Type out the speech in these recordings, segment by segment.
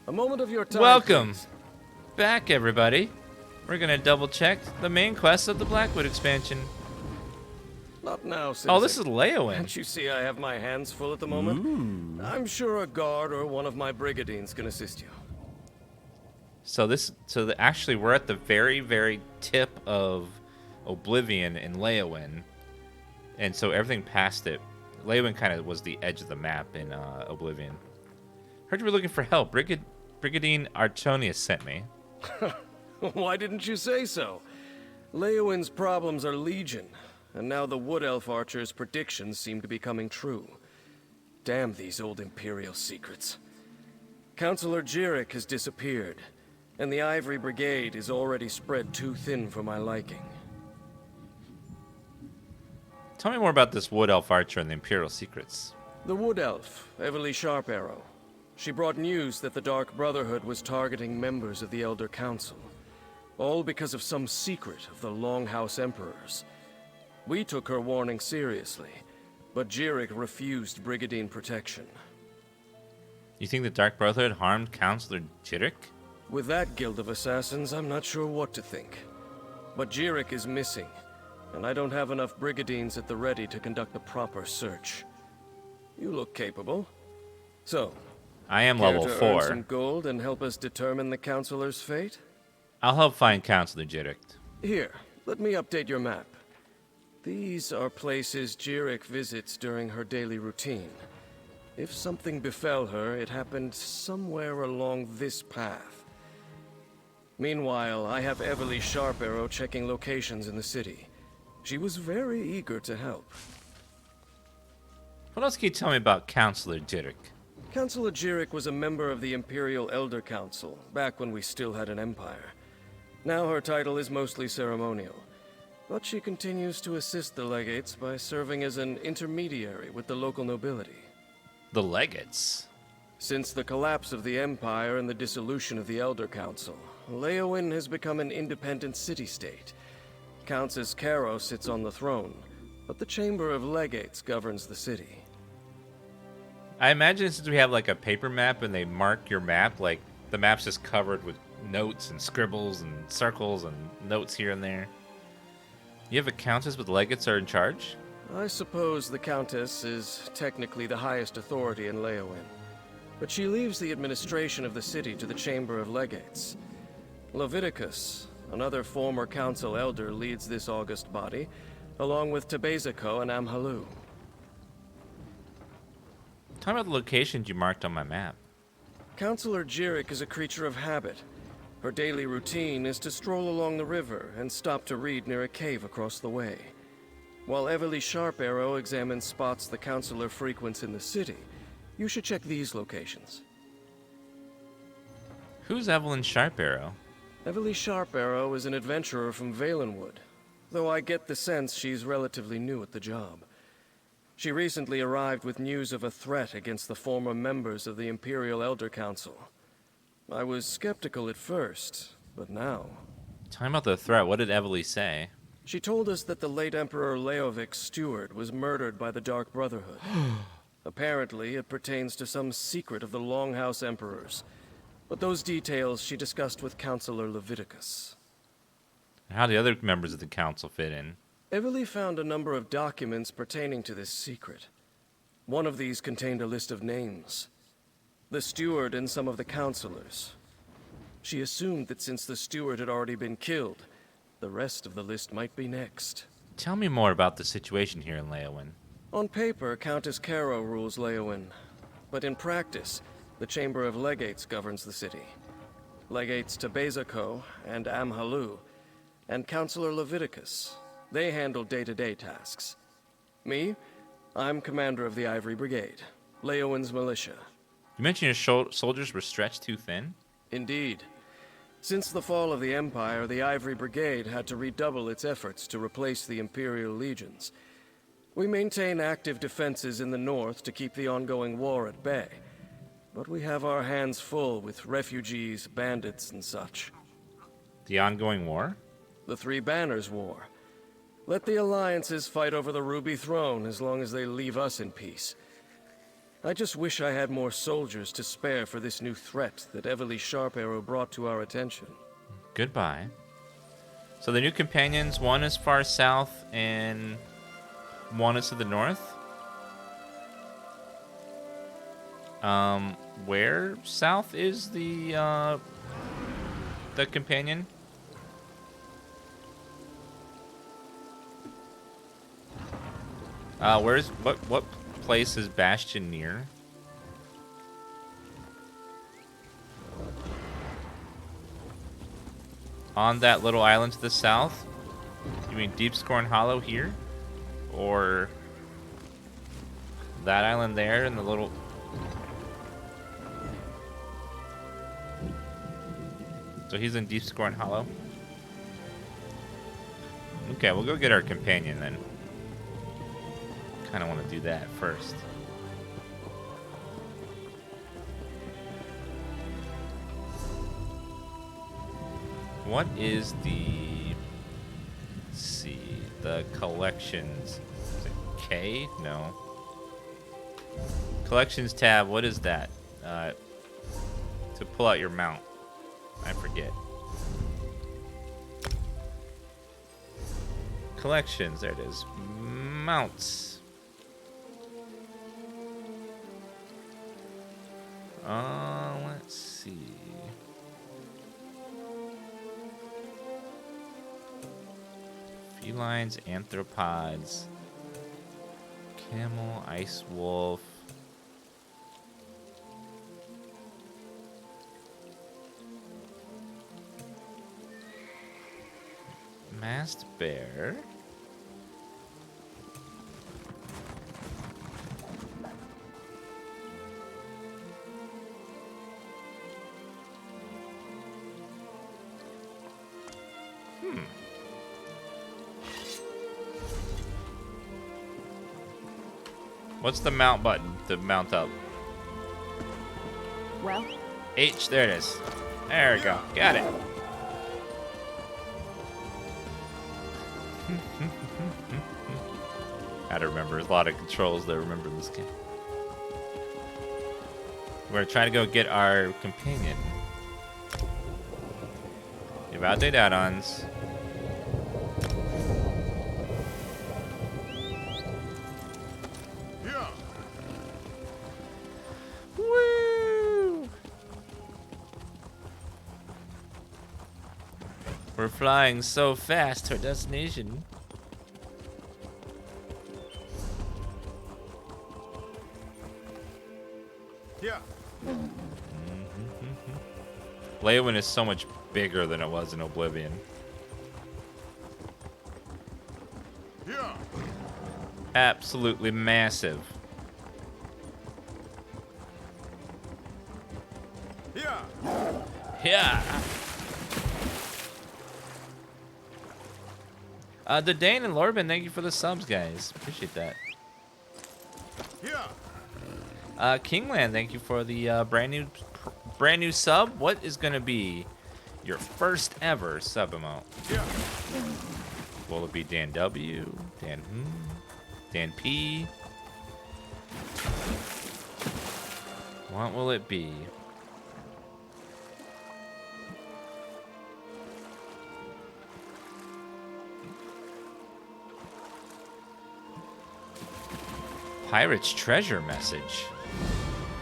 A moment of your time, Welcome please. back, everybody. We're gonna double check the main quest of the Blackwood expansion. Not now, citizen. Oh, this is Leowin. Can't you see I have my hands full at the moment? I'm sure a guard or one of my brigadines can assist you. Actually, we're at the very, very tip of Oblivion in Leowin, and so everything past it, Leowin kind of was the edge of the map in Oblivion. Heard you were looking for help. Brigadine Artonius sent me. Why didn't you say so? Leowin's problems are legion, and now the Wood Elf Archer's predictions seem to be coming true. Damn these old Imperial secrets. Counselor Jirik has disappeared, and the Ivory Brigade is already spread too thin for my liking. Tell me more about this Wood Elf Archer and the Imperial secrets. The Wood Elf, Everly Sharparrow. She brought news that the Dark Brotherhood was targeting members of the Elder Council. All because of some secret of the Longhouse Emperors. We took her warning seriously, but Jirik refused Brigadine protection. You think the Dark Brotherhood harmed Counselor Jirik? With that guild of assassins, I'm not sure what to think. But Jirik is missing, and I don't have enough Brigadines at the ready to conduct a proper search. You look capable. So, I am care level to 4. earn some gold and help us determine the Counselor's fate? I'll help find Counselor Jirik. Here, let me update your map. These are places Jirik visits during her daily routine. If something befell her, it happened somewhere along this path. Meanwhile, I have Everly Sharparrow checking locations in the city. She was very eager to help. What else can you tell me about Counselor Jirik? Counselor Jirik was a member of the Imperial Elder Council, back when we still had an empire. Now her title is mostly ceremonial, but she continues to assist the legates by serving as an intermediary with the local nobility. The Legates? Since the collapse of the Empire and the dissolution of the Elder Council, Leowin has become an independent city-state. Countess Caro sits on the throne, but the Chamber of Legates governs the city. I imagine since we have like a paper map and they mark your map, like the map's just covered with notes and scribbles and circles and notes here and there. You have a countess, but the legates are in charge? I suppose the Countess is technically the highest authority in Leowin, but she leaves the administration of the city to the Chamber of Legates. Leviticus, another former council elder, leads this august body, along with Tebezako and Amhalu. Tell me about the locations you marked on my map. Counselor Jirik is a creature of habit. Her daily routine is to stroll along the river and stop to read near a cave across the way. While Everly Sharparrow examines spots the counselor frequents in the city, you should check these locations. Who's Evelyn Sharparrow? Everly Sharparrow is an adventurer from Valenwood, though I get the sense she's relatively new at the job. She recently arrived with news of a threat against the former members of the Imperial Elder Council. I was skeptical at first, but now... Tell me about the threat. What did Evely say? She told us that the late Emperor Leovic's steward was murdered by the Dark Brotherhood. Apparently, it pertains to some secret of the Longhouse Emperors. But those details she discussed with Counselor Leviticus. How do the other members of the council fit in? Everly found a number of documents pertaining to this secret. One of these contained a list of names. The steward and some of the counselors. She assumed that since the steward had already been killed, the rest of the list might be next. Tell me more about the situation here in Leowin. On paper, Countess Caro rules Leowin, but in practice, the Chamber of Legates governs the city. Legates Tebezako and Amhalu, and Counselor Leviticus. They handle day-to-day tasks. Me? I'm commander of the Ivory Brigade, Leowin's militia. You mentioned your soldiers were stretched too thin? Indeed. Since the fall of the Empire, the Ivory Brigade had to redouble its efforts to replace the Imperial legions. We maintain active defenses in the north to keep the ongoing war at bay, but we have our hands full with refugees, bandits, and such. The ongoing war? The Three Banners War. Let the alliances fight over the Ruby Throne as long as they leave us in peace. I just wish I had more soldiers to spare for this new threat that Everly Sharp Arrow brought to our attention. Goodbye. So the new companions, one is far south and one is to the north. Where south is the companion? Where's what place is Bastion near? On that little island to the south? You mean Deep Scorn Hollow here? Or that island there and the little... So he's in Deep Scorn Hollow? Okay, we'll go get our companion then. Kind of want to do that first. What is the... Let's see. The collections... Is it K? No. Collections tab, what is that? To pull out your mount. I forget. Collections, there it is. Mounts. Let's see. Felines, anthropods, camel, ice wolf. Masked bear. What's the mount button to mount up? Well, H, there it is. There we go. Got it. Gotta remember, there's a lot of controls that I remember in this game. We're trying to go get our companion. Give out date add-ons. Woo! We're flying so fast to our destination. Yeah. Blackwood is so much bigger than it was in Oblivion. Yeah. Absolutely massive. Yeah. Yeah. The Dane and Lorben, thank you for the subs, guys. Appreciate that. Yeah. Kingland, thank you for the brand new sub. What is gonna be your first ever sub amount? Yeah. Will it be Dan W, Dan Dan P? What will it be? Pirate's treasure message.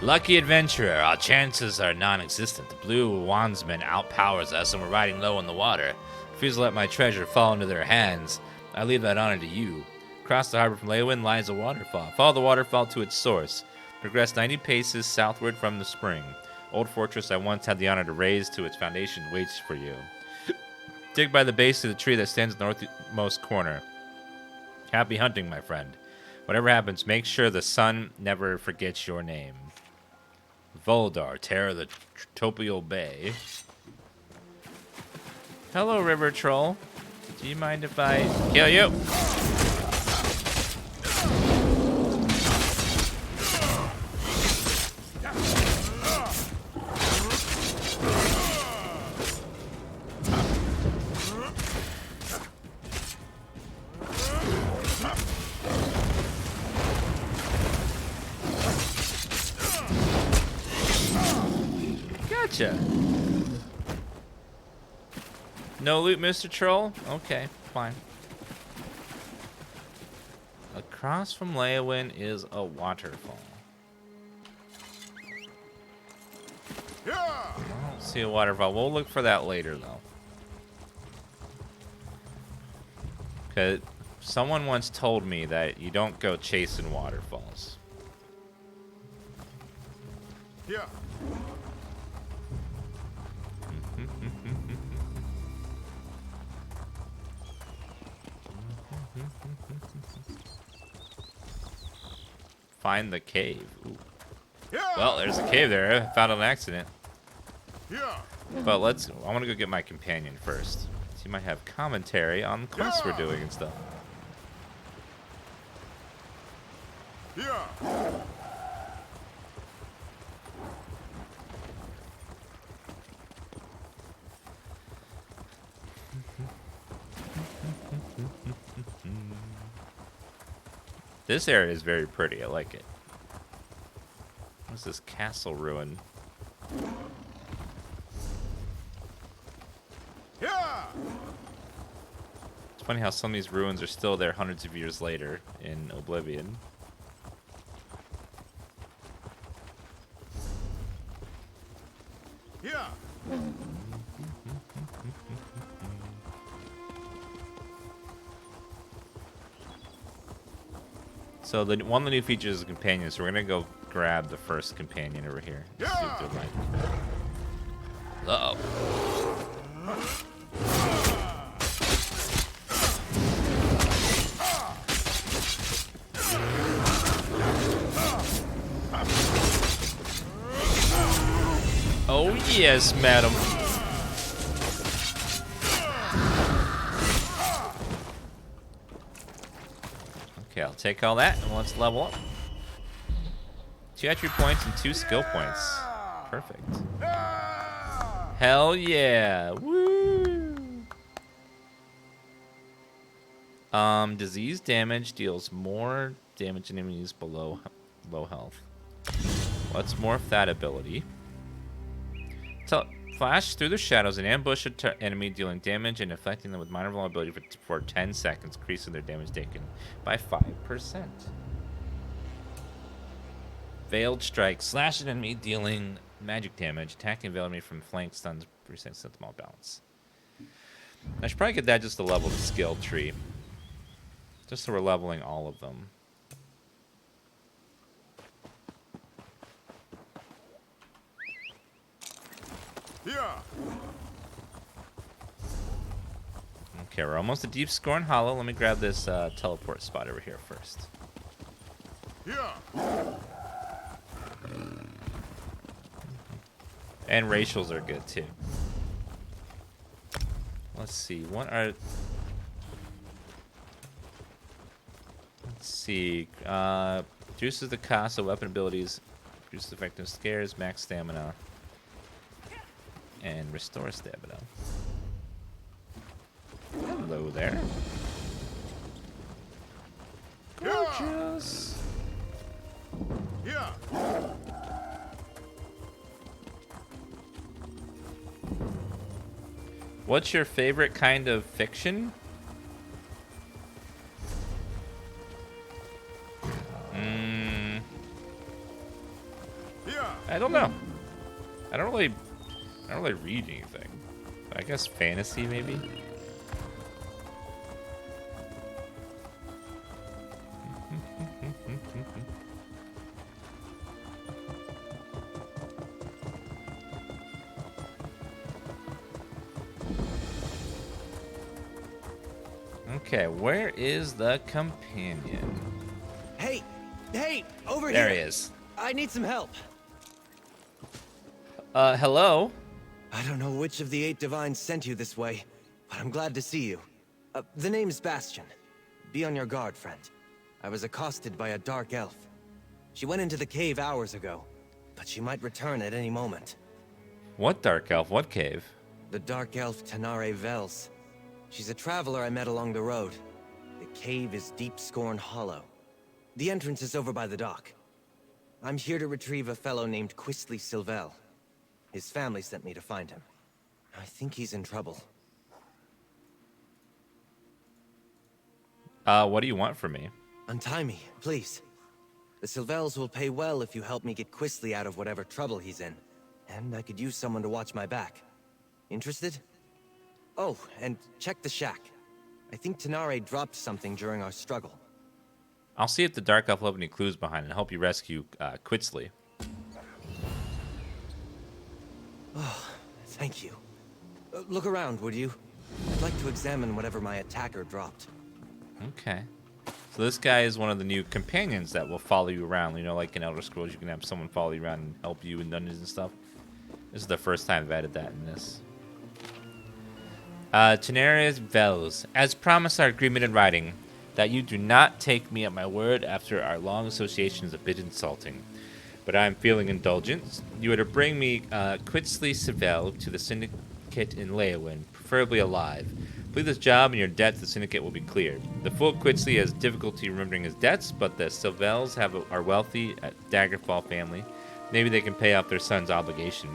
Lucky adventurer, our chances are non-existent. The blue wandsman outpowers us and we're riding low in the water. Refuse to let my treasure fall into their hands. I leave that honor to you. Across the harbor from Blackwood lies a waterfall. Follow the waterfall to its source. Progress 90 paces southward from the spring. Old fortress I once had the honor to raise to its foundation waits for you. Dig by the base of the tree that stands in the northmost corner. Happy hunting, my friend. Whatever happens, make sure the sun never forgets your name. Voldar, terror of the Tropial Bay. Hello, River Troll. Do you mind if I kill you? Gotcha. No loot, Mr. Troll? Okay, fine. Across from Leowin is a waterfall. Yeah! I don't see a waterfall. We'll look for that later, though. Because someone once told me that you don't go chasing waterfalls. Yeah! Find the cave. Ooh. Yeah! Well, there's a cave there. I found it on accident. Yeah! But I want to go get my companion first. He might have commentary on the quests we're doing and stuff. Yeah! This area is very pretty. I like it. What's this castle ruin? Yeah! It's funny how some of these ruins are still there hundreds of years later in Oblivion. Yeah! So one of the new features is a companion, so we're gonna go grab the first companion over here. See what they're like. Uh-oh. Oh yes, madam. Okay, I'll take all that and let's level up. 2 attribute points and 2 skill points. Perfect. Hell yeah. Woo! Disease damage deals more damage to enemies below low health. Let's morph that ability. Flash through the shadows and ambush an enemy, dealing damage and affecting them with minor vulnerability for 10 seconds, increasing their damage taken by 5%. Veiled Strike. Slash an enemy, dealing magic damage, attacking a veiled enemy from flank, stuns, resets them all balance. I should probably get that just to level the skill tree. Just so we're leveling all of them. Yeah! Okay, we're almost at Deep Scorn Hollow. Let me grab this teleport spot over here first. Yeah! And racials are good too. Let's see. Let's see. Reduces the cost of weapon abilities. Reduces effective scares. Max stamina. And restore stamina. Hello there. Gorgeous. Yeah! What's your favorite kind of fiction? Yeah! I don't know. I don't really read anything. I guess fantasy, maybe. Okay, where is the companion? Hey, over here. There he is. I need some help. Hello? I don't know which of the 8 divines sent you this way, but I'm glad to see you. The name's Bastion. Be on your guard, friend. I was accosted by a dark elf. She went into the cave hours ago, but she might return at any moment. What dark elf? What cave? The dark elf Tanare Vels. She's a traveler I met along the road. The cave is Deep Scorn Hollow. The entrance is over by the dock. I'm here to retrieve a fellow named Quistley Silvel. His family sent me to find him. I think he's in trouble. What do you want from me? Untie me, please. The Sylvels will pay well if you help me get Quisley out of whatever trouble he's in. And I could use someone to watch my back. Interested? Oh, and check the shack. I think Tenare dropped something during our struggle. I'll see if the Dark Elf left any clues behind and help you rescue Quitsley. Oh, thank you. Look around, would you? I'd like to examine whatever my attacker dropped. Okay. So this guy is one of the new companions that will follow you around. You know, like in Elder Scrolls, you can have someone follow you around and help you in dungeons and stuff. This is the first time I've added that in this. Tenarius Vels. As promised, our agreement in writing, that you do not take me at my word after our long association is a bit insulting. But I am feeling indulgent. You are to bring me Quitsley Seville to the Syndicate in Leowin, preferably alive. Complete this job and your debt to the Syndicate will be cleared. The full Quitsley has difficulty remembering his debts, but the Sevels are wealthy at Daggerfall family. Maybe they can pay off their son's obligation.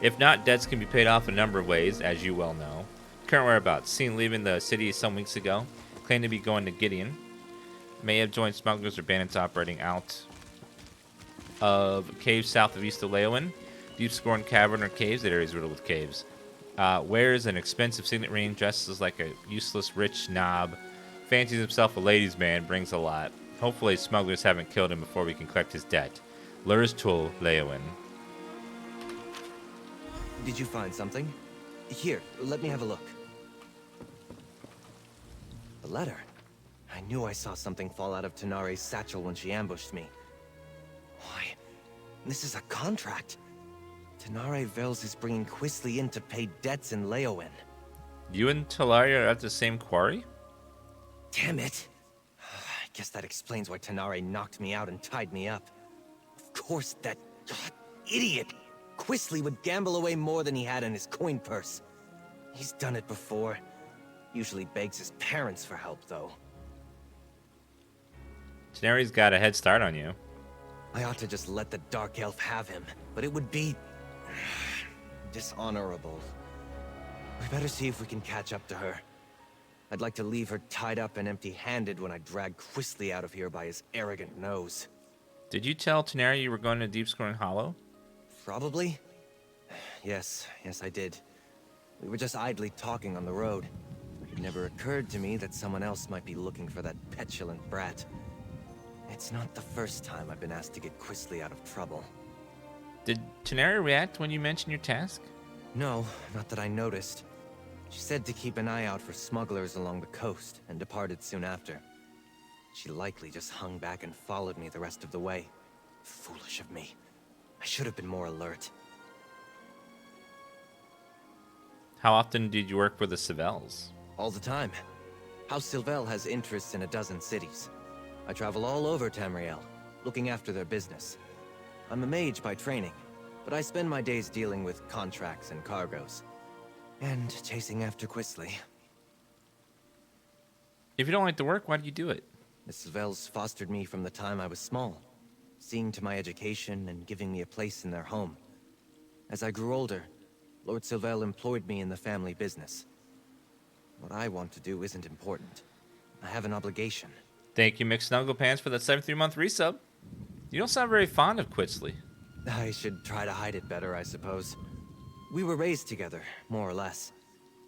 If not, debts can be paid off in a number of ways, as you well know. Current whereabouts. Seen leaving the city some weeks ago. Claimed to be going to Gideon. May have joined smugglers or bandits operating out of caves south of east of Leowin. Deep Scorn Cavern or caves. That area is riddled with caves. Wears an expensive signet ring. Dresses like a useless rich knob. Fancies himself a ladies' man. Brings a lot. Hopefully smugglers haven't killed him before we can collect his debt. Lures Tul, Leowin. Did you find something? Here, let me have a look. A letter. I knew I saw something fall out of Tenare's satchel when she ambushed me. Why, this is a contract. Tenare Vels is bringing Quisley in to pay debts in Leowin. You and Talaria are at the same quarry? Damn it. I guess that explains why Tenare knocked me out and tied me up. Of course, that idiot Quisley would gamble away more than he had in his coin purse. He's done it before. Usually begs his parents for help, though. Tenari's got a head start on you. I ought to just let the Dark Elf have him, but it would be dishonorable. We better see if we can catch up to her. I'd like to leave her tied up and empty-handed when I drag Quisley out of here by his arrogant nose. Did you tell Tenari you were going to Deep Scoring Hollow? Probably. Yes, I did. We were just idly talking on the road. It never occurred to me that someone else might be looking for that petulant brat. It's not the first time I've been asked to get Quisley out of trouble. Did Tenari react when you mentioned your task? No, not that I noticed. She said to keep an eye out for smugglers along the coast, and departed soon after. She likely just hung back and followed me the rest of the way. Foolish of me. I should have been more alert. How often did you work for the Sevels? All the time. House Sylvel has interests in a dozen cities. I travel all over Tamriel, looking after their business. I'm a mage by training, but I spend my days dealing with contracts and cargoes. And chasing after Quisley. If you don't like the work, why do you do it? The Sylvels fostered me from the time I was small, seeing to my education and giving me a place in their home. As I grew older, Lord Sylvel employed me in the family business. What I want to do isn't important. I have an obligation. Thank you, McSnugglepants, for that 73-month resub. You don't sound very fond of Quisley. I should try to hide it better, I suppose. We were raised together, more or less.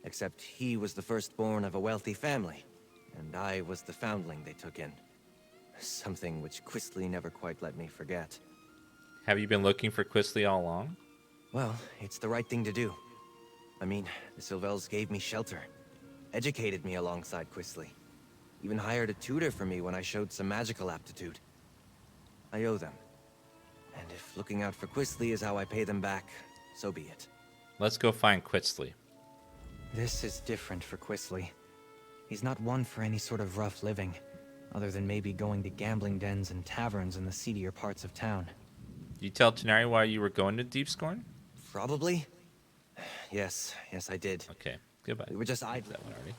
Except he was the firstborn of a wealthy family, and I was the foundling they took in. Something which Quisley never quite let me forget. Have you been looking for Quisley all along? Well, it's the right thing to do. I mean, the Sylvels gave me shelter, educated me alongside Quisley, even hired a tutor for me when I showed some magical aptitude. I owe them. And if looking out for Quisley is how I pay them back, so be it. Let's go find Quisley. This is different for Quisley. He's not one for any sort of rough living, other than maybe going to gambling dens and taverns in the seedier parts of town. You tell Tenari why you were going to Deep Scorn? Probably? Yes, I did. Okay, goodbye. We were just idle. That one already.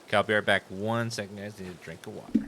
Okay, I'll be right back 1 second, guys. Need a drink of water.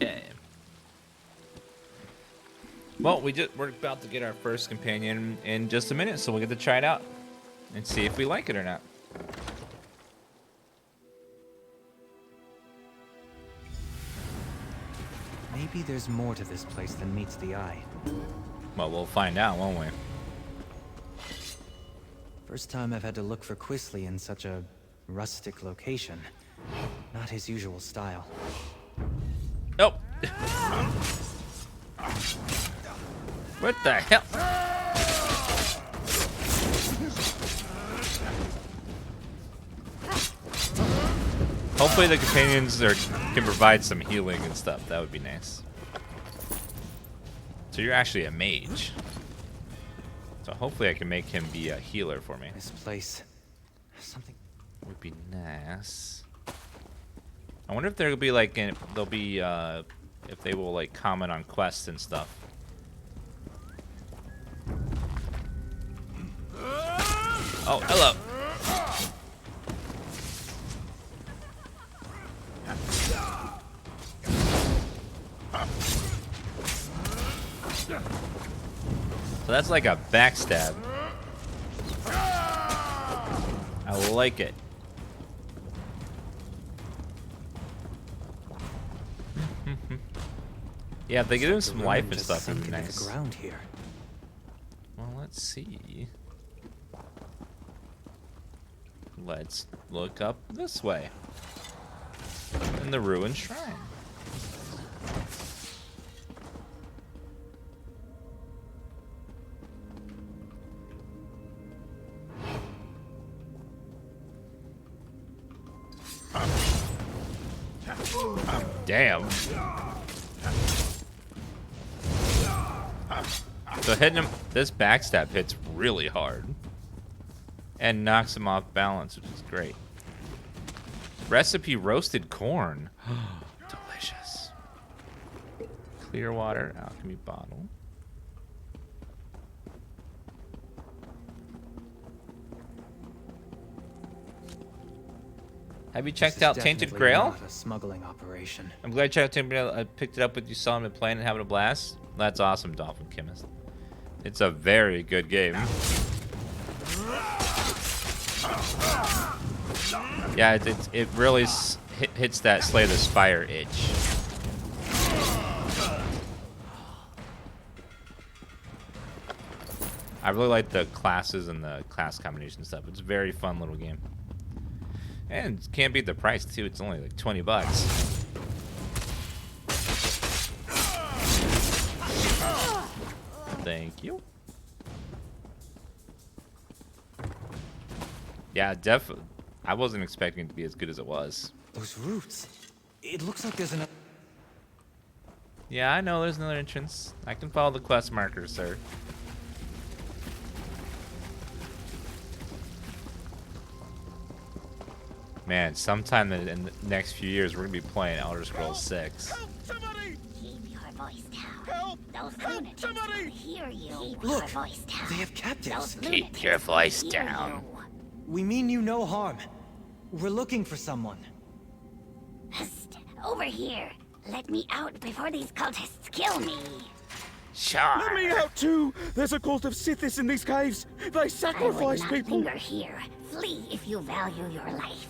Okay. Well, we're about to get our first companion in just a minute, so we'll get to try it out and see if we like it or not. Maybe there's more to this place than meets the eye. Well, we'll find out, won't we? First time I've had to look for Quisley in such a rustic location. Not his usual style. Oh! What the hell? Hopefully the companions can provide some healing and stuff. That would be nice. So you're actually a mage. So hopefully I can make him be a healer for me. This place... something... Would be nice. I wonder if there'll be like... if they will like comment on quests and stuff. Oh, hello. So that's like a backstab. I like it. Yeah, if they give him some life and stuff, it'd be nice. The ground here. Well, let's see. Let's look up this way. In the ruined shrine. Damn. So hitting him, this backstab hits really hard. And knocks him off balance, which is great. Recipe roasted corn. Delicious. Clear water alchemy bottle. Have you checked out Tainted Grail? Not a smuggling operation. I'm glad you checked out Tainted Grail. I picked it up with you, saw him playing and having a blast. That's awesome, Dolphin Chemist. It's a very good game. Yeah, it really hits that Slay the Spire itch. I really like the classes and the class combination stuff. It's a very fun little game. And can't beat the price too. It's only like 20 bucks. Thank you. Yeah, definitely. I wasn't expecting it to be as good as it was. Those roots. It looks like there's another... Yeah, I know there's another entrance. I can follow the quest markers, sir. Man, sometime in the next few years, we're going to be playing Elder Scrolls 6. Help! Somebody! Keep your voice down. Help! Those Help! lunatics Somebody! will hear you. Keep Look, your voice down. they have captives. Those Keep your voice lunatics will hear down. you. We mean you no harm. We're looking for someone. Hist, over here. Let me out before these cultists kill me. Sure. Let me out too! There's a cult of Sithis in these caves! They I would sacrifice not people! linger here. Flee if you value your life.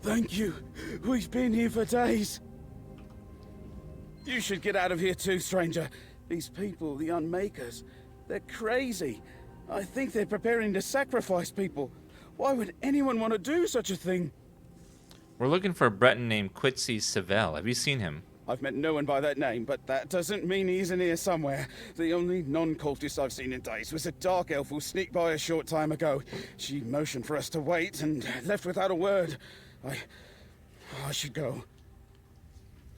Thank you. We've been here for days. You should get out of here too, stranger. These people, the Unmakers, they're crazy. I think they're preparing to sacrifice people. Why would anyone want to do such a thing? We're looking for a Breton named Quitzy Savell. Have you seen him? I've met no one by that name, but that doesn't mean he isn't here somewhere. The only non-cultist I've seen in days was a dark elf who sneaked by a short time ago. She motioned for us to wait and left without a word. I should go.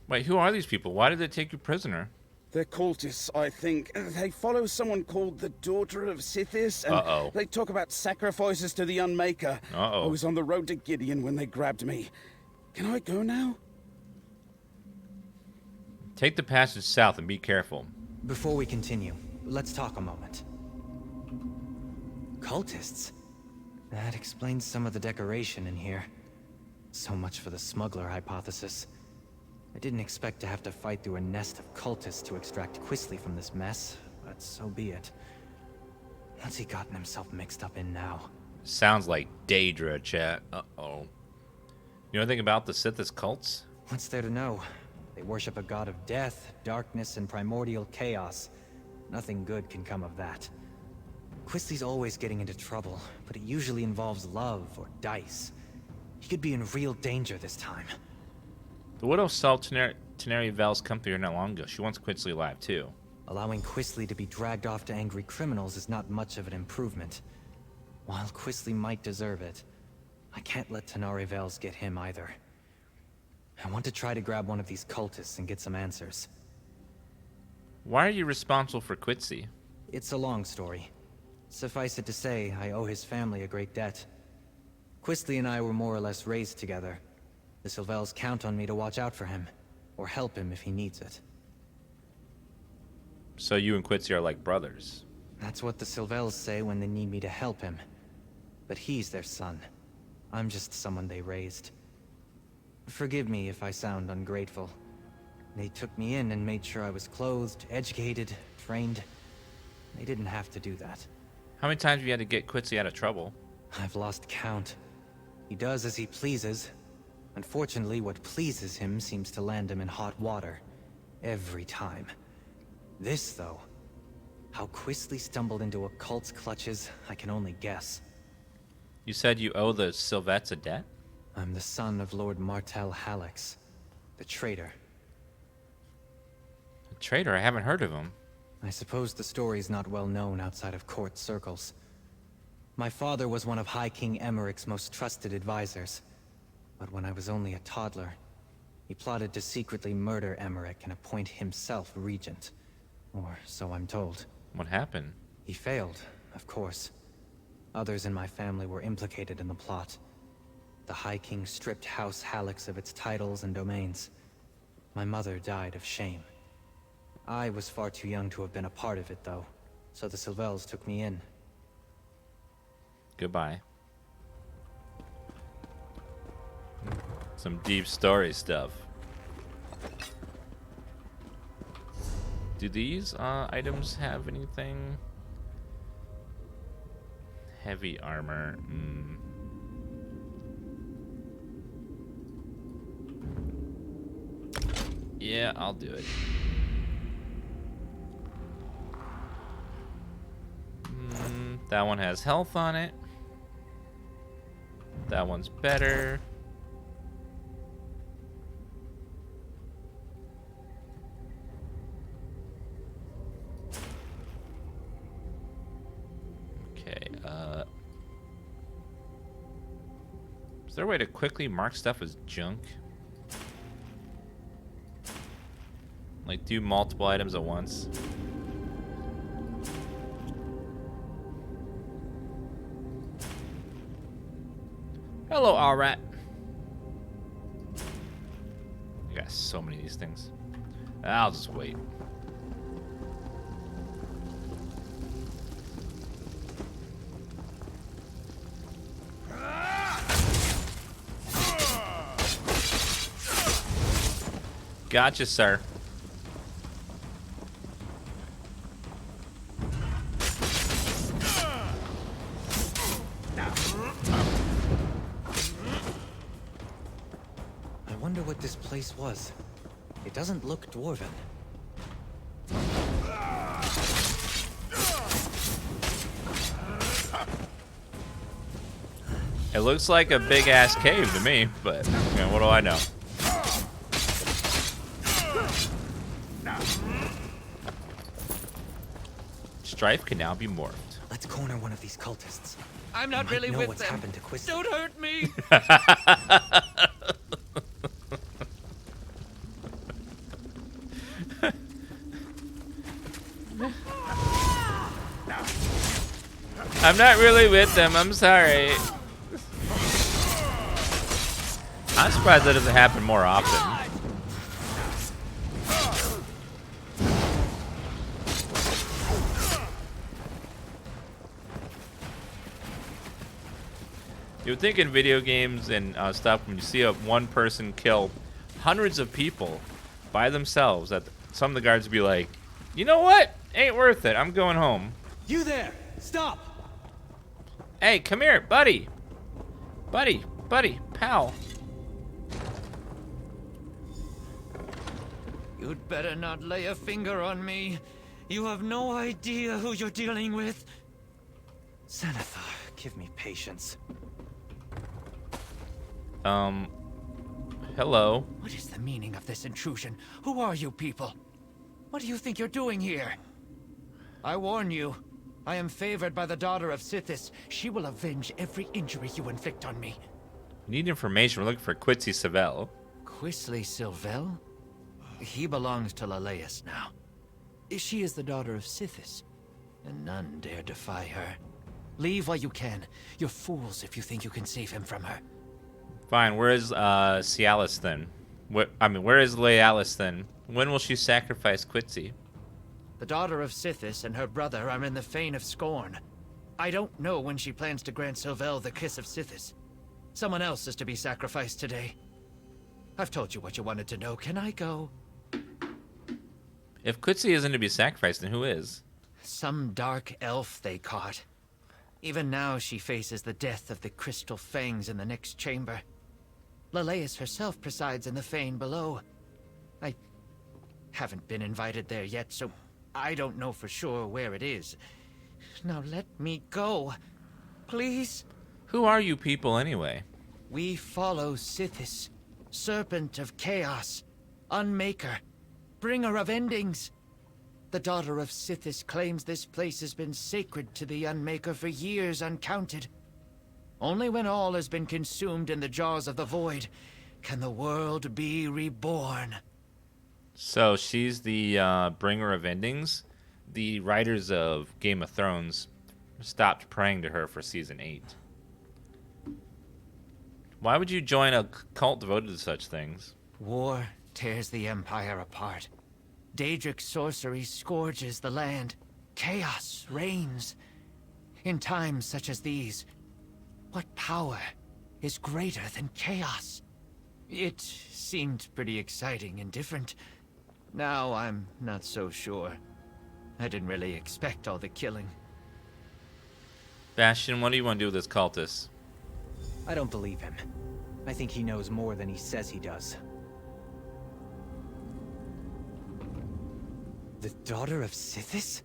Wait, who are these people? Why did they take you prisoner? They're cultists, I think. They follow someone called the Daughter of Sithis, and Uh-oh. they talk about sacrifices to the Unmaker. Uh-oh. I was on the road to Gideon when they grabbed me. Can I go now? Take the passage south and be careful. Before we continue, let's talk a moment. Cultists? That explains some of the decoration in here. So much for the smuggler hypothesis. I didn't expect to have to fight through a nest of cultists to extract Quisly from this mess, but so be it. What's he gotten himself mixed up in now? Sounds like Daedra, chat. Uh-oh. You know anything about the Sithist cults? What's there to know? They worship a god of death, darkness, and primordial chaos. Nothing good can come of that. Quisly's always getting into trouble, but it usually involves love or dice. He could be in real danger this time. The widow saw Teneri Vels come through here not long ago. She wants Quincy alive, too. Allowing Quisly to be dragged off to angry criminals is not much of an improvement. While Quisly might deserve it, I can't let Tenari Vels get him either. I want to try to grab one of these cultists and get some answers. Why are you responsible for Quincy? It's a long story. Suffice it to say, I owe his family a great debt. Quisly and I were more or less raised together. The Sylvels count on me to watch out for him, or help him if he needs it. So you and Quincy are like brothers. That's what the Sylvels say when they need me to help him. But he's their son. I'm just someone they raised. Forgive me if I sound ungrateful. They took me in and made sure I was clothed, educated, trained. They didn't have to do that. How many times have you had to get Quincy out of trouble? I've lost count. He does as he pleases. Unfortunately, what pleases him seems to land him in hot water. Every time. This, though, how Quisly stumbled into a cult's clutches, I can only guess. You said you owe the Sylvets a debt? I'm the son of Lord Martel Hallex, the traitor. A traitor? I haven't heard of him. I suppose the story's not well known outside of court circles. My father was one of High King Emmerich's most trusted advisors. But when I was only a toddler, he plotted to secretly murder Emmerich and appoint himself regent. Or so I'm told. What happened? He failed, of course. Others in my family were implicated in the plot. The High King stripped House Hallex of its titles and domains. My mother died of shame. I was far too young to have been a part of it, though, so the Sylvels took me in. Goodbye. Some deep story stuff. Do these items have anything? Heavy armor. Yeah, I'll do it. That one has health on it. That one's better. Okay, is there a way to quickly mark stuff as junk? Like, do multiple items at once? Hello, alright. I got so many of these things. I'll just wait. Gotcha, sir. I wonder what this place was. It doesn't look dwarven. It looks like a big-ass cave to me, but you know, what do I know? Strife can now be morphed. Let's corner one of these cultists. I'm not really know with what's them. happened to Quisly. Don't hurt me. I'm not really with them, I'm sorry. I'm surprised that doesn't happen more often. You would think in video games and stuff, when you see one person kill hundreds of people by themselves that some of the guards would be like, you know what? Ain't worth it. I'm going home. You there! Stop! Hey, come here, buddy. Buddy, pal. You'd better not lay a finger on me. You have no idea who you're dealing with. Xanathar, give me patience. Hello. What is the meaning of this intrusion? Who are you people? What do you think you're doing here? I warn you, I am favored by the daughter of Sithis. She will avenge every injury you inflict on me. We need information. We're looking for Quitzy Savell. Quisly Silvel? He belongs to Leleus now. She is the daughter of Sithis, and none dare defy her. Leave while you can. You're fools if you think you can save him from her. Fine. Where is Cialis then? Where is Lealis then? When will she sacrifice Quitzy? The daughter of Sithis and her brother are in the Fane of Scorn. I don't know when she plans to grant Silvel the Kiss of Sithis. Someone else is to be sacrificed today. I've told you what you wanted to know. Can I go? If Quitzy isn't to be sacrificed, then who is? Some dark elf they caught. Even now she faces the death of the crystal fangs in the next chamber. Leleus herself presides in the Fane below. I haven't been invited there yet, so I don't know for sure where it is. Now let me go. Please? Who are you people anyway? We follow Sithis, Serpent of Chaos, Unmaker, Bringer of Endings. The daughter of Sithis claims this place has been sacred to the Unmaker for years uncounted. Only when all has been consumed in the jaws of the void can the world be reborn. So she's the bringer of endings. The writers of Game of Thrones stopped praying to her for season 8. Why would you join a cult devoted to such things? War tears the Empire apart. Daedric's sorcery scourges the land. Chaos reigns. In times such as these, what power is greater than chaos? It seemed pretty exciting and different. Now I'm not so sure. I didn't really expect all the killing. Bastion, what do you want to do with this cultist? I don't believe him. I think he knows more than he says he does. The daughter of Sithis?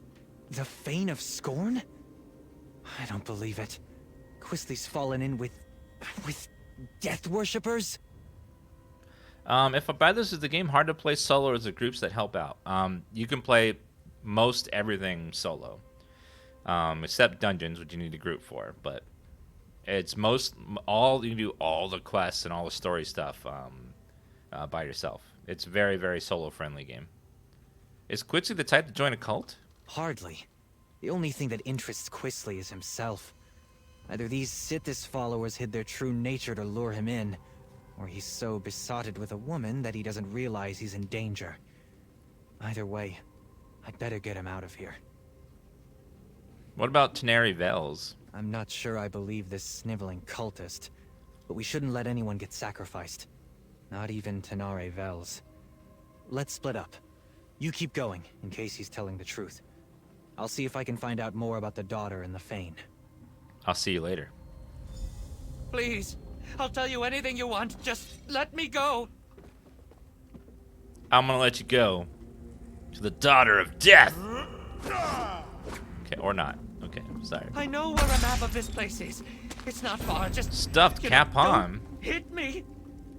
The Fane of Scorn? I don't believe it. Quisly's fallen in with death worshippers? If I buy this as the game, hard to play solo or as the groups that help out. You can play most everything solo. Except dungeons, which you need a group for, but it's you can do all the quests and all the story stuff by yourself. It's very, very solo-friendly game. Is Quitzy the type to join a cult? Hardly. The only thing that interests Quisly is himself. Either these Sithis followers hid their true nature to lure him in, or he's so besotted with a woman that he doesn't realize he's in danger. Either way, I'd better get him out of here. What about Teneri Vels? I'm not sure I believe this sniveling cultist, but we shouldn't let anyone get sacrificed. Not even Tenare Vels. Let's split up. You keep going, in case he's telling the truth. I'll see if I can find out more about the daughter and the Fane. I'll see you later. Please, I'll tell you anything you want. Just let me go. I'm gonna let you go to the daughter of death. Okay, or not. Okay, sorry. I know where a map of this place is. It's not far, just... Stuffed cap on. Hit me!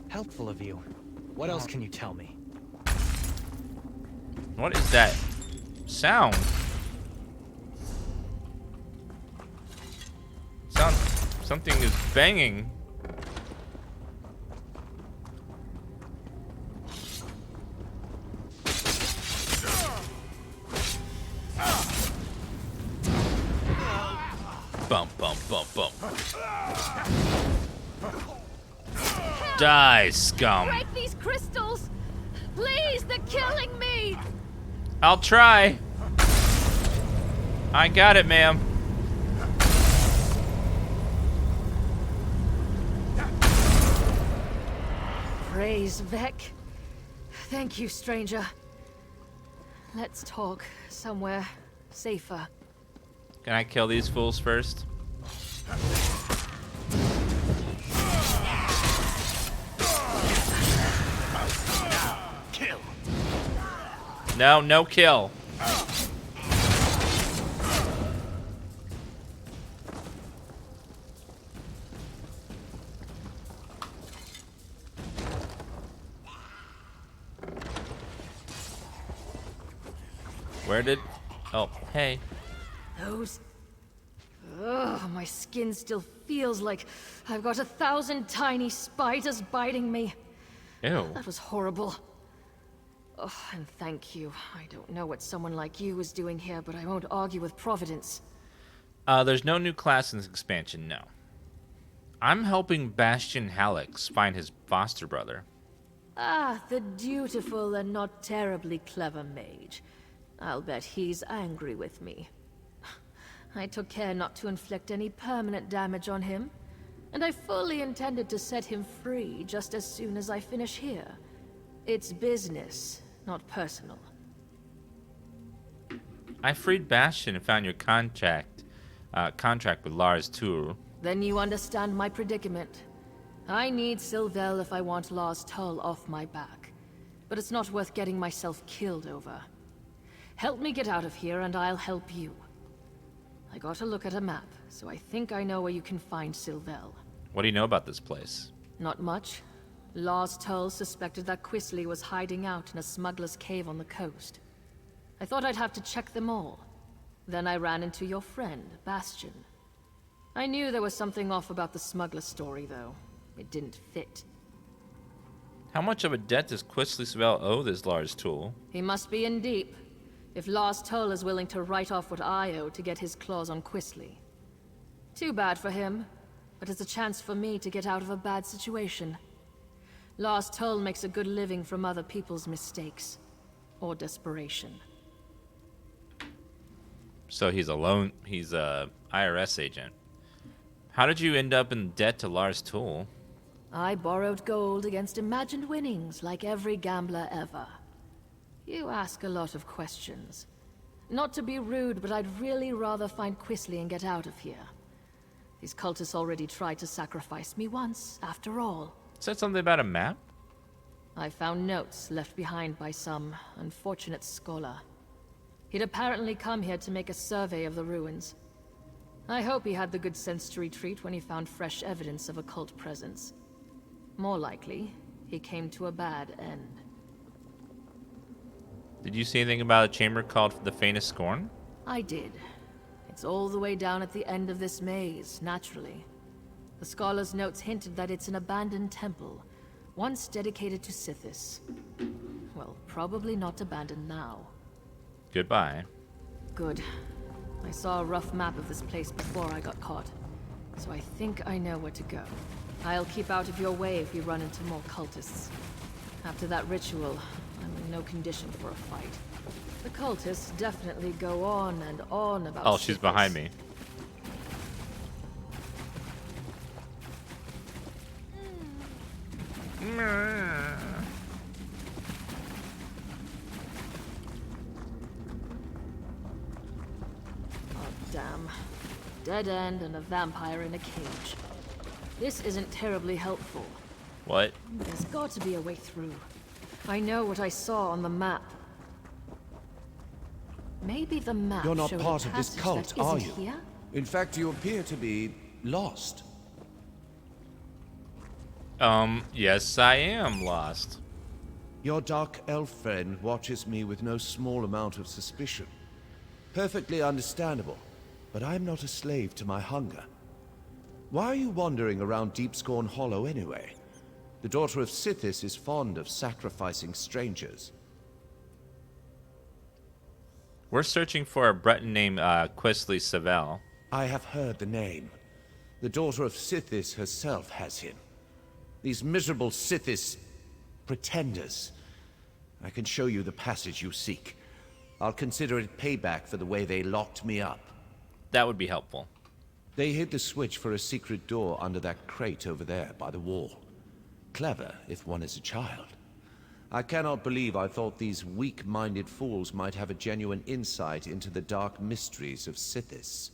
Helpful of you. What else can you tell me? What is that sound? Something is banging. Bump, bump, bump, bump. Die, scum. Break these crystals! Please, they're killing me! I'll try. I got it, ma'am. Praise Vec. Thank you, stranger. Let's talk somewhere safer. Can I kill these fools first? Kill. No, no kill. Where did... Oh, hey. Those... Ugh, my skin still feels like I've got 1,000 tiny spiders biting me. Ew. That was horrible. Oh, and thank you. I don't know what someone like you is doing here, but I won't argue with Providence. There's no new class in this expansion, no. I'm helping Bastion Hallex find his foster brother. Ah, the dutiful and not terribly clever mage. I'll bet he's angry with me. I took care not to inflict any permanent damage on him, and I fully intended to set him free just as soon as I finish here. It's business, not personal. I freed Bastion and found your contract with Lars Tur. Then you understand my predicament. I need Sylvel if I want Lars Tull off my back, but it's not worth getting myself killed over. Help me get out of here and I'll help you. I got a look at a map, so I think I know where you can find Sylvel. What do you know about this place? Not much. Lars Tull suspected that Quisley was hiding out in a smuggler's cave on the coast. I thought I'd have to check them all. Then I ran into your friend, Bastion. I knew there was something off about the smuggler story, though. It didn't fit. How much of a debt does Quisley Svel owe this Lars Tur? He must be in deep, if Lars Tull is willing to write off what I owe to get his claws on Quisley. Too bad for him, but it's a chance for me to get out of a bad situation. Lars Tull makes a good living from other people's mistakes. Or desperation. So he's a IRS agent. How did you end up in debt to Lars Tur? I borrowed gold against imagined winnings like every gambler ever. You ask a lot of questions. Not to be rude, but I'd really rather find Quisley and get out of here. These cultists already tried to sacrifice me once, after all. Said something about a map? I found notes left behind by some unfortunate scholar. He'd apparently come here to make a survey of the ruins. I hope he had the good sense to retreat when he found fresh evidence of a cult presence. More likely, he came to a bad end. Did you see anything about a chamber called the Faintest Scorn? I did. It's all the way down at the end of this maze, naturally. The scholar's notes hinted that it's an abandoned temple, once dedicated to Sithis. Well, probably not abandoned now. Goodbye. Good. I saw a rough map of this place before I got caught, so I think I know where to go. I'll keep out of your way if you run into more cultists. After that ritual, I'm in no condition for a fight. The cultists definitely go on and on about Oh, she's Sithis. behind me. Oh, damn. Dead end and a vampire in a cage. This isn't terribly helpful. What? There's got to be a way through. I know what I saw on the map. Maybe the map You're not showed a part of this passage cult, that are isn't you? here? In fact, you appear to be lost. Yes, I am lost. Your dark elf friend watches me with no small amount of suspicion. Perfectly understandable, but I'm not a slave to my hunger. Why are you wandering around Deepscorn Hollow anyway? The daughter of Sithis is fond of sacrificing strangers. We're searching for a Breton named Quisley Svel. I have heard the name. The daughter of Sithis herself has him. These miserable Sithis pretenders. I can show you the passage you seek. I'll consider it payback for the way they locked me up. That would be helpful. They hid the switch for a secret door under that crate over there by the wall. Clever if one is a child. I cannot believe I thought these weak-minded fools might have a genuine insight into the dark mysteries of Sithis.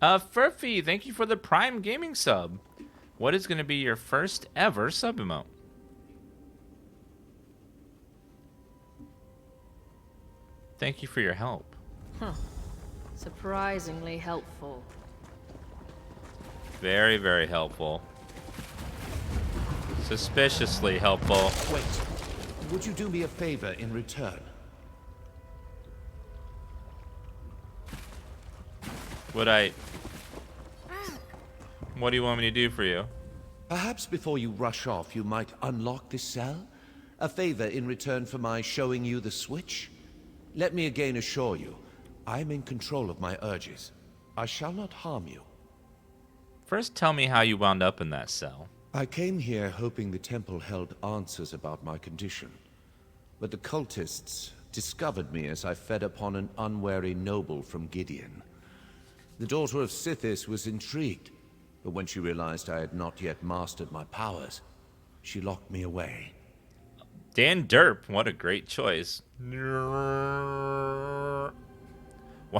Furphy, thank you for the Prime Gaming sub. What is going to be your first ever sub emote? Thank you for your help. Huh. Surprisingly helpful. Very, very helpful. Suspiciously helpful. Wait, would you do me a favor in return? Would I... What do you want me to do for you? Perhaps before you rush off, you might unlock this cell? A favor in return for my showing you the switch? Let me again assure you, I'm in control of my urges. I shall not harm you. First, tell me how you wound up in that cell. I came here hoping the temple held answers about my condition. But the cultists discovered me as I fed upon an unwary noble from Gideon. The daughter of Sithis was intrigued, but when she realized I had not yet mastered my powers, she locked me away. Dan Derp, what a great choice. Why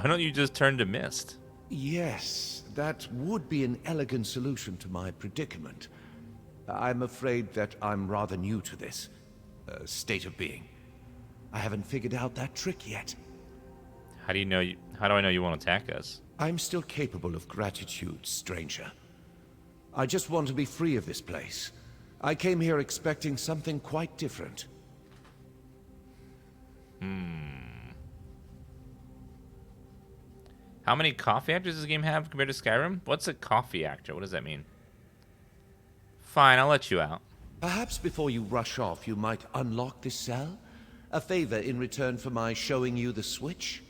don't you just turn to mist? Yes, that would be an elegant solution to my predicament. I'm afraid that I'm rather new to this state of being. I haven't figured out that trick yet. How do I know you won't attack us? I'm still capable of gratitude, stranger. I just want to be free of this place. I came here expecting something quite different. How many coffee actors does this game have compared to Skyrim? What's a coffee actor? What does that mean? Fine, I'll let you out. Perhaps before you rush off, you might unlock this cell? A favor in return for my showing you the switch?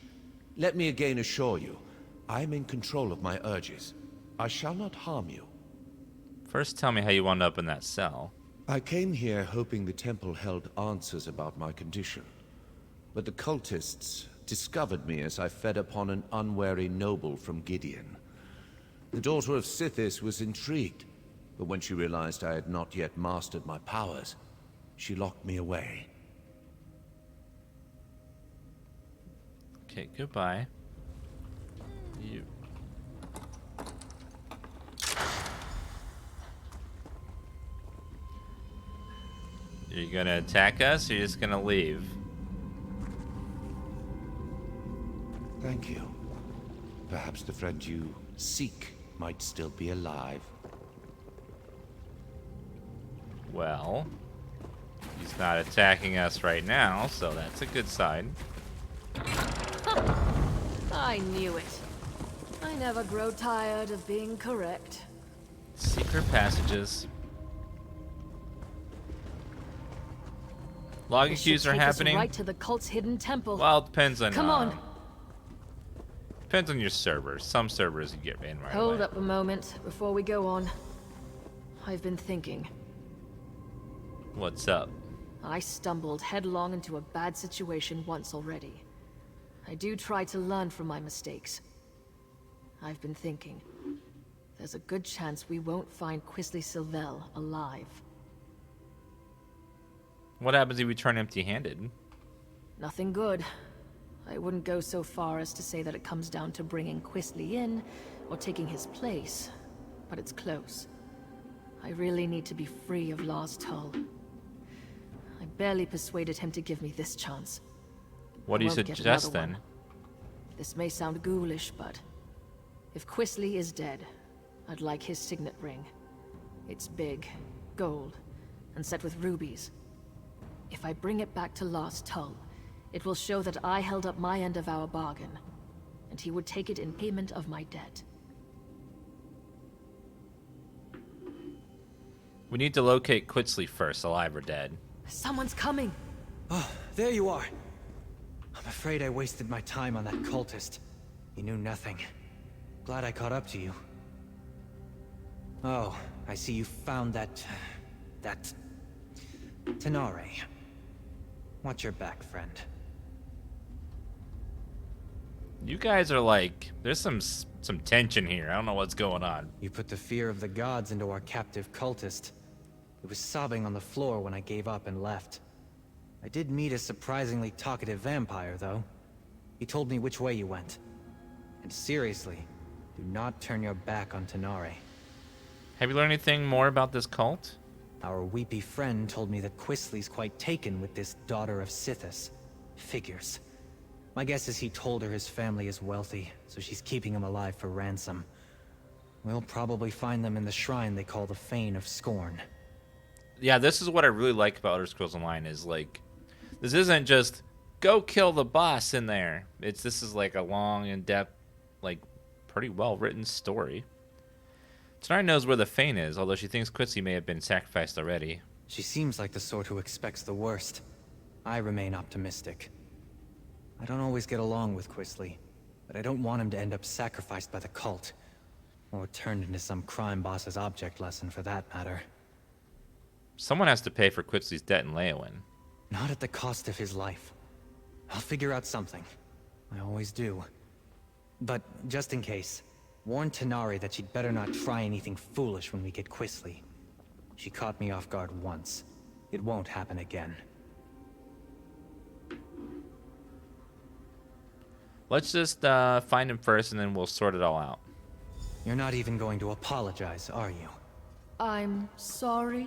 Let me again assure you, I'm in control of my urges. I shall not harm you. First, tell me how you wound up in that cell. I came here hoping the temple held answers about my condition. But the cultists discovered me as I fed upon an unwary noble from Gideon. The daughter of Sithis was intrigued, but when she realized I had not yet mastered my powers, she locked me away. Okay, goodbye. You... You're gonna attack us, or you're just gonna leave? Thank you. Perhaps the friend you seek might still be alive. Well, he's not attacking us right now, so that's a good sign. I knew it. I never grow tired of being correct. Secret passages. Log This queues should are take us happening. right to the cult's hidden temple. Well, it depends on. Come on. Depends on your servers. Some servers you get in right Hold away. up a moment before we go on. I've been thinking. What's up? I stumbled headlong into a bad situation once already. I do try to learn from my mistakes. I've been thinking. There's a good chance we won't find Quisley Sylvel alive. What happens if we turn empty-handed? Nothing good. I wouldn't go so far as to say that it comes down to bringing Quisley in or taking his place, but it's close. I really need to be free of Lars Tull. I barely persuaded him to give me this chance. What do you I won't get suggest another then? one. This may sound ghoulish, but if Quisley is dead, I'd like his signet ring. It's big, gold, and set with rubies. If I bring it back to Lars Tull, it will show that I held up my end of our bargain, and he would take it in payment of my debt. We need to locate Quisley first, alive or dead. Someone's coming! Oh, there you are. I'm afraid I wasted my time on that cultist. He knew nothing. Glad I caught up to you. Oh, I see you found that Tenare. Watch your back, friend. You guys are like, there's some tension here. I don't know what's going on. You put the fear of the gods into our captive cultist. It It was sobbing on the floor when I gave up and left. I did meet a surprisingly talkative vampire, though. He told me which way you went. And seriously, do not turn your back on Tenare. Have you learned anything more about this cult? Our weepy friend told me that Quisley's quite taken with this daughter of Sithis. Figures. My guess is he told her his family is wealthy, so she's keeping him alive for ransom. We'll probably find them in the shrine they call the Fane of Scorn. Yeah, this is what I really like about Elder Scrolls Online is, like, this isn't just, go kill the boss in there. This is like a long, in-depth, like, pretty well-written story. Tenare knows where the Fane is, although she thinks Quincy may have been sacrificed already. She seems like the sort who expects the worst. I remain optimistic. I don't always get along with Quisley, but I don't want him to end up sacrificed by the cult. Or turned into some crime boss's object lesson, for that matter. Someone has to pay for Quincy's debt in Leyawen. Not at the cost of his life. I'll figure out something. I always do. But just in case, warn Tenare that she'd better not try anything foolish when we get Quisley. She caught me off guard once. It won't happen again. Let's just find him first, and then we'll sort it all out. You're not even going to apologize, are you? I'm sorry.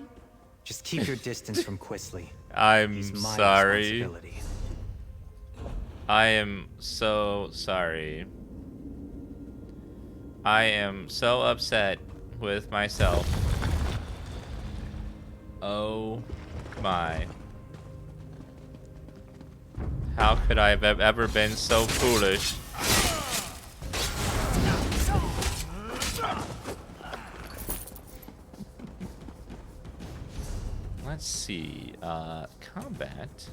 Just keep your distance from Quisley. I'm He's my sorry. responsibility. I am so sorry. I am so upset with myself. Oh my. How could I have ever been so foolish? Let's see. Combat.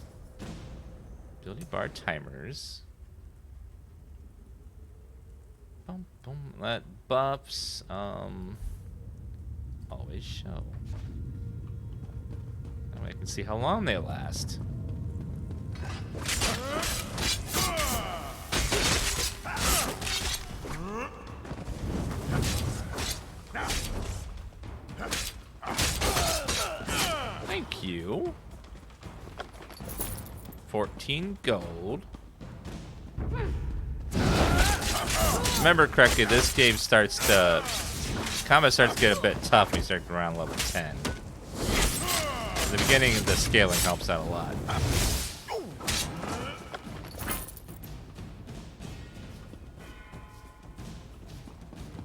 Ability bar timers. Boom, boom. Let buffs. Always show. That way I can see how long they last. Thank you. 14 gold. Remember correctly, this game starts to... combat starts to get a bit tough when you start around level 10. At the beginning, the scaling helps out a lot.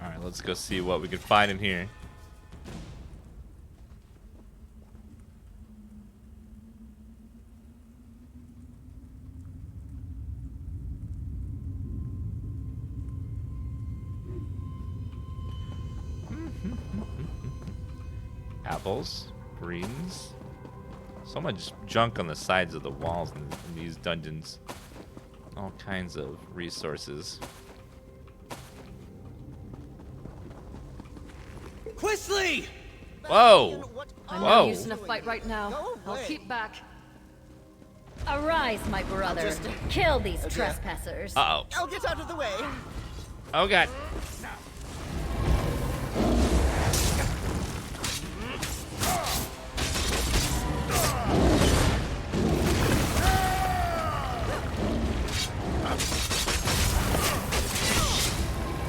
Alright, let's go see what we can find in here. Apples, greens. So much junk on the sides of the walls in these dungeons. All kinds of resources. Quisley! Whoa! I'm Whoa. not using a fight right now. I'll keep back. Arise, my brother. Kill these trespassers. Uh-oh. I'll get out of the way. Oh, God.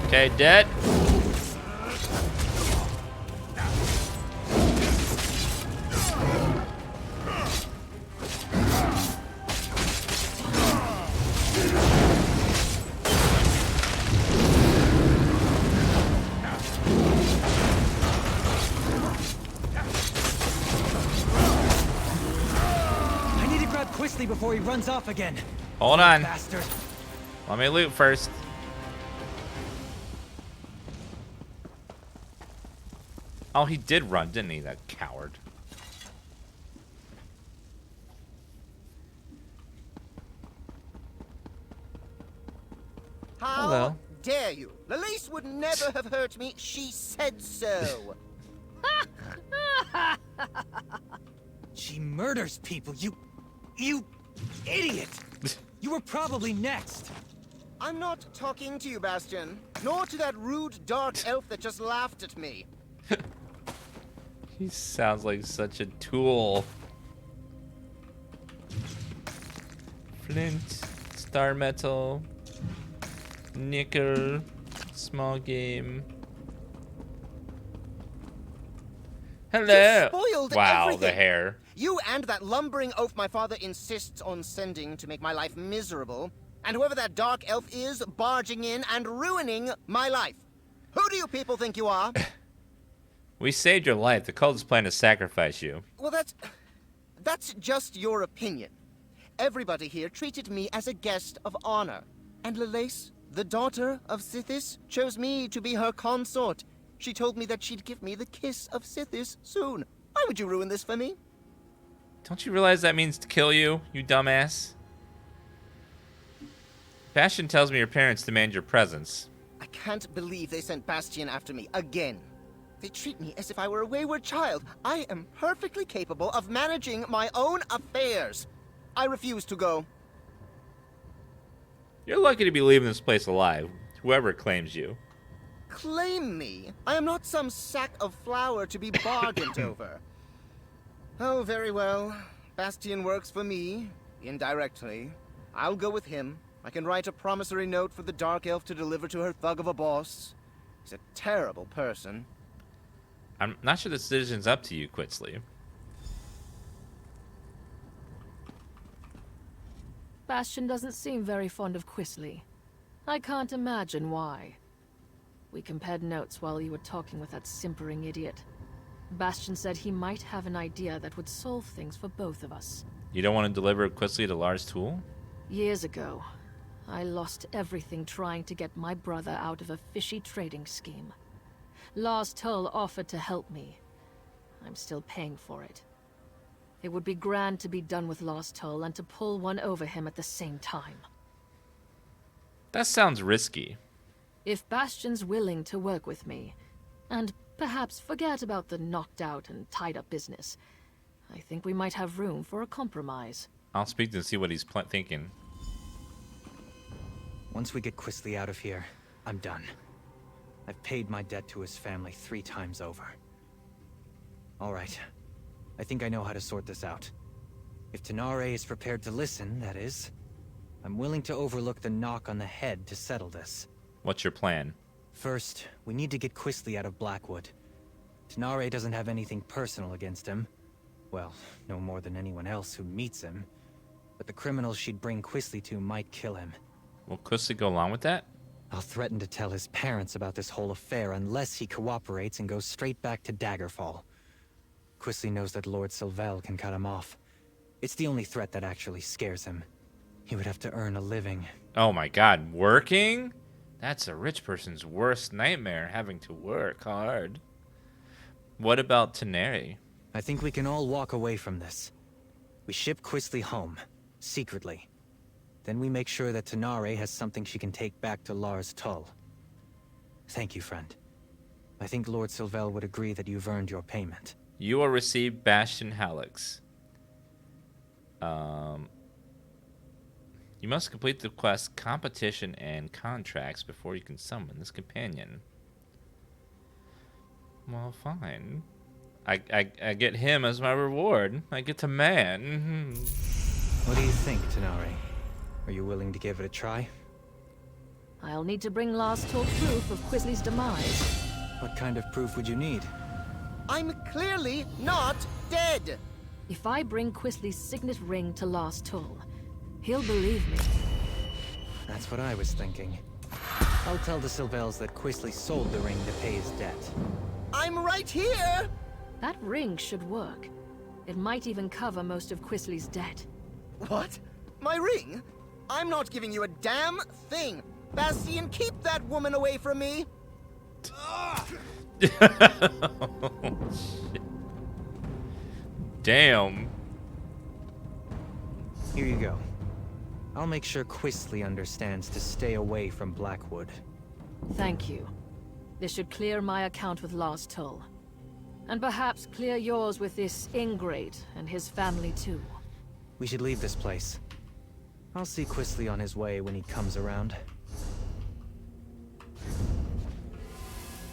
Okay, dead. I need to grab Quisley before he runs off again. Hold on. Bastard. Let me loot first. Oh, he did run, didn't he, that coward? How Hello. dare you? Lelise would never have hurt me. She said so. She murders people, you idiot! You were probably next. I'm not talking to you, Bastion. Nor to that rude dark elf that just laughed at me. He sounds like such a tool. Flint, star metal, nickel, small game. Hello. You spoiled wow, everything. the hair. You and that lumbering oaf my father insists on sending to make my life miserable, and whoever that dark elf is barging in and ruining my life. Who do you people think you are? We saved your life. The cult is planning to sacrifice you. Well, that's just your opinion. Everybody here treated me as a guest of honor, and Lelace, the daughter of Sithis, chose me to be her consort. She told me that she'd give me the kiss of Sithis soon. Why would you ruin this for me? Don't you realize that means to kill you, you dumbass? Bastion tells me your parents demand your presence. I can't believe they sent Bastion after me again. They treat me as if I were a wayward child. I am perfectly capable of managing my own affairs. I refuse to go. You're lucky to be leaving this place alive, whoever claims you. Claim me? I am not some sack of flour to be bargained over. Oh, very well. Bastion works for me, indirectly. I'll go with him. I can write a promissory note for the Dark Elf to deliver to her thug of a boss. He's a terrible person. I'm not sure the decision's up to you, Quitsley. Bastion doesn't seem very fond of Quisly. I can't imagine why. We compared notes while you were talking with that simpering idiot. Bastion said he might have an idea that would solve things for both of us. You don't want to deliver Quitsley to Lars Tool? Years ago, I lost everything trying to get my brother out of a fishy trading scheme. Lars Tull offered to help me. I'm still paying for it. It would be grand to be done with Lars Tull and to pull one over him at the same time. That sounds risky. If Bastion's willing to work with me, and perhaps forget about the knocked out and tied up business, I think we might have room for a compromise. I'll speak to him and see what he's thinking. Once we get Quisly out of here, I'm done. I've paid my debt to his family 3 times over. All right. I think I know how to sort this out. If Tanare is prepared to listen, that is, I'm willing to overlook the knock on the head to settle this. What's your plan? First, we need to get Quisly out of Blackwood. Tanare doesn't have anything personal against him. Well, no more than anyone else who meets him. But the criminals she'd bring Quisly to might kill him. Will Quisly go along with that? I'll threaten to tell his parents about this whole affair unless he cooperates and goes straight back to Daggerfall. Quisly knows that Lord Sylvel can cut him off. It's the only threat that actually scares him. He would have to earn a living. Oh my god, working? That's a rich person's worst nightmare, having to work hard. What about Tanare? I think we can all walk away from this. We ship Quisly home, secretly. Then we make sure that Tanare has something she can take back to Lars Tull. Thank you, friend. I think Lord Sylvel would agree that you've earned your payment. You will receive Bastion Hallex. You must complete the quest, competition, and contracts before you can summon this companion. Well, fine. I get him as my reward. I get to man. What do you think, Tanare? Are you willing to give it a try? I'll need to bring Lars Tull proof of Quisly's demise. What kind of proof would you need? I'm clearly not dead. If I bring Quisly's signet ring to Lars Tull, he'll believe me. That's what I was thinking. I'll tell the Sylvels that Quisly sold the ring to pay his debt. I'm right here. That ring should work. It might even cover most of Quisly's debt. What? My ring? I'm not giving you a damn thing. Bastion, keep that woman away from me. Oh, shit. Damn. Here you go. I'll make sure Quisly understands to stay away from Blackwood. Thank you. This should clear my account with Lars Tull. And perhaps clear yours with this ingrate and his family too. We should leave this place. I'll see Quisly on his way when he comes around.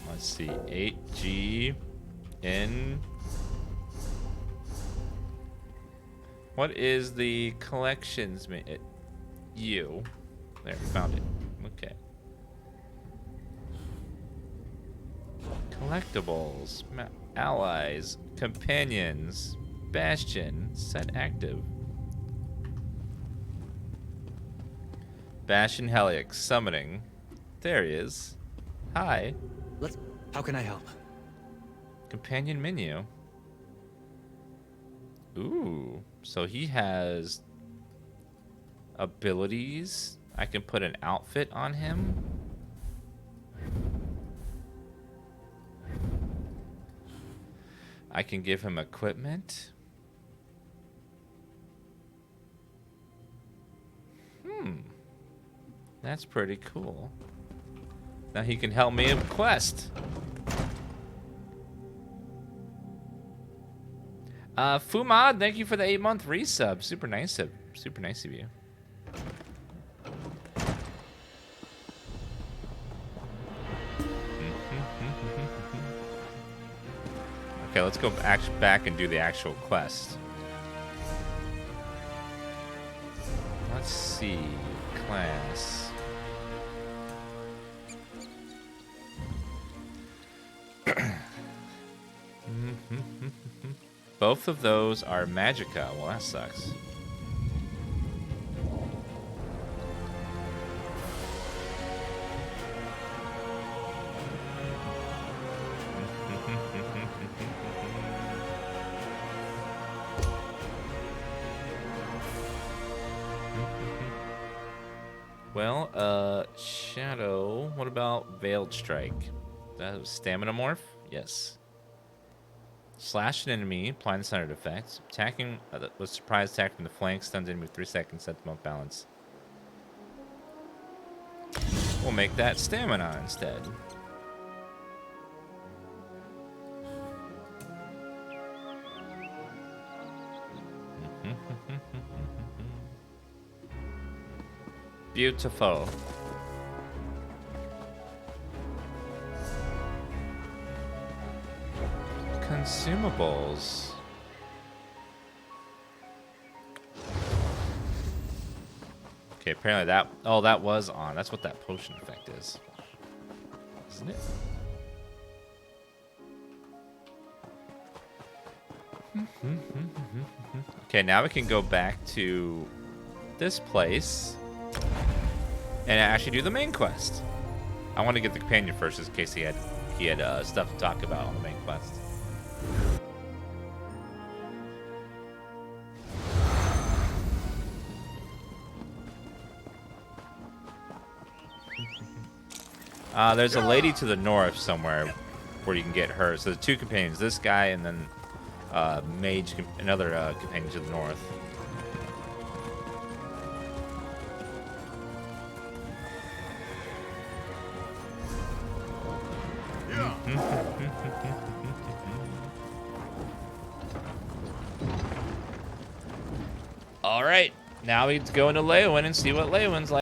Let's see. 8G. in... What is the collections? You. There, found it. Okay. Collectibles, allies, companions, Bastion, set active. Bastion Helix, summoning. There he is. Hi. How can I help? Companion menu. Ooh, so he has abilities. I can put an outfit on him. I can give him equipment. That's pretty cool. Now he can help me in quest. Fumad, thank you for the 8-month resub. Super nice of you. Okay, let's go back and do the actual quest. Let's see. Class. Both of those are Magicka. Well, that sucks. Well, Shadow. What about Veiled Strike? That was Stamina Morph? Yes. Slash an enemy, applying the centered effect. Attacking with surprise attack from the flank, stuns enemy with 3 seconds, sets them off balance. We'll make that stamina instead. Beautiful. Consumables. Okay, apparently that was on. That's what that potion effect is. Isn't it? Okay, now we can go back to this place and actually do the main quest. I want to get the companion first, just in case he had stuff to talk about on the main quest. There's a lady to the north somewhere where you can get her. So the 2 companions, this guy and then mage, another companion to the north. All right, now we go into Leyawiin and see what Leyawiin's like.